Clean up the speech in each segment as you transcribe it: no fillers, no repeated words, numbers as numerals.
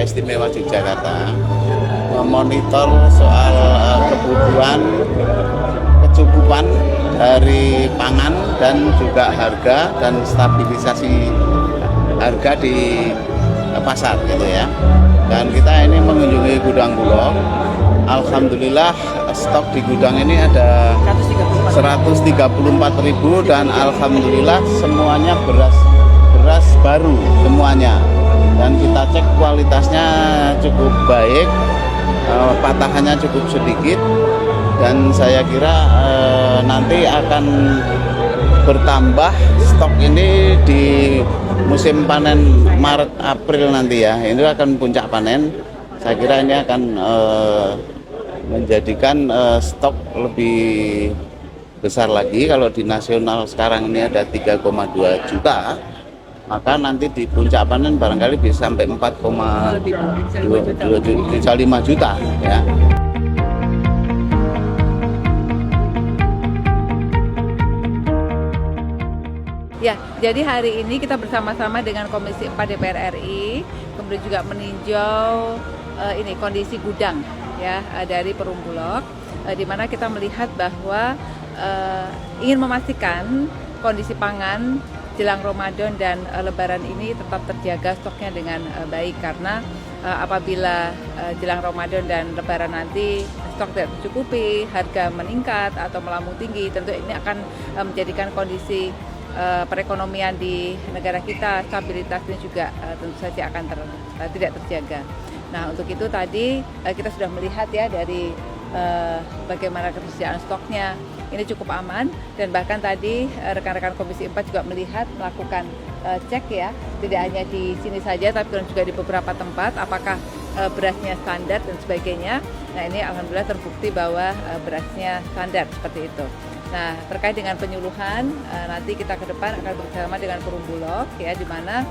Daerah Istimewa Yogyakarta memonitor soal kecukupan dari pangan dan juga harga dan stabilisasi harga di pasar gitu ya. Dan kita ini mengunjungi gudang Bulog. Alhamdulillah stok di gudang ini ada 134.000 dan alhamdulillah semuanya beras baru semuanya. Dan kita cek kualitasnya cukup baik, patahannya cukup sedikit, dan saya kira nanti akan bertambah stok ini di musim panen Maret April nanti ya. Ini akan puncak panen. Saya kira ini akan menjadikan stok lebih besar lagi. Kalau di nasional sekarang ini ada 3,2 juta, maka nanti di puncak panen barangkali bisa sampai 4,5 juta ya. Ya, jadi hari ini kita bersama-sama dengan Komisi 4 DPR RI, kemudian juga meninjau ini kondisi gudang ya dari Perum Bulog, di mana kita melihat bahwa ingin memastikan kondisi pangan jelang Ramadan dan Lebaran ini tetap terjaga stoknya dengan baik, karena apabila jelang Ramadan dan Lebaran nanti stok tidak tercukupi, harga meningkat atau melambung tinggi, tentu ini akan menjadikan kondisi perekonomian di negara kita, stabilitasnya juga tentu saja akan tidak terjaga. Nah, untuk itu tadi kita sudah melihat ya dari bagaimana ketersediaan stoknya ini cukup aman, dan bahkan tadi rekan-rekan Komisi 4 juga melakukan cek ya, tidak hanya di sini saja tapi juga di beberapa tempat apakah berasnya standar dan sebagainya. Nah, ini alhamdulillah terbukti bahwa berasnya standar seperti itu. Nah, terkait dengan penyuluhan, nanti kita ke depan akan bersama dengan Perum Bulog ya, di mana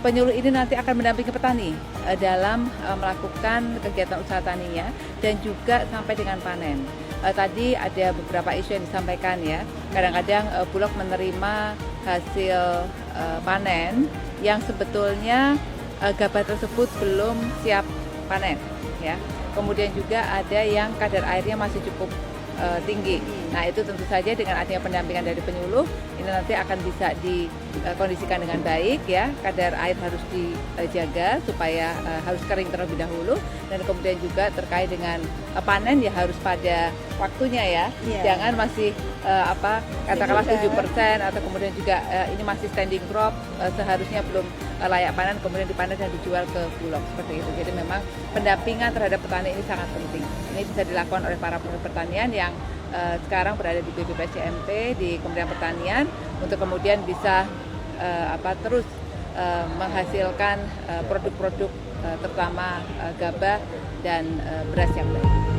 penyuluh ini nanti akan mendampingi petani dalam melakukan kegiatan usaha taninya dan juga sampai dengan panen. Tadi ada beberapa isu yang disampaikan ya, kadang-kadang Bulog menerima hasil panen yang sebetulnya gabah tersebut belum siap panen ya. Kemudian juga ada yang kadar airnya masih cukup tinggi. Nah, itu tentu saja dengan adanya pendampingan dari penyuluh ini nanti akan bisa dikondisikan dengan baik ya. Kadar air harus dijaga supaya harus kering terlebih dahulu, dan kemudian juga terkait dengan panen ya harus pada waktunya ya. Jangan masih katakanlah 7% atau kemudian juga ini masih standing crop, seharusnya belum layak panen kemudian dipanen dan dijual ke Bulog seperti itu. Jadi memang pendampingan terhadap petani ini sangat penting. Ini bisa dilakukan oleh para penyuluh pertanian yang sekarang berada di BPPCMT di Kementerian Pertanian untuk kemudian bisa terus menghasilkan produk-produk terutama gabah dan beras yang baik.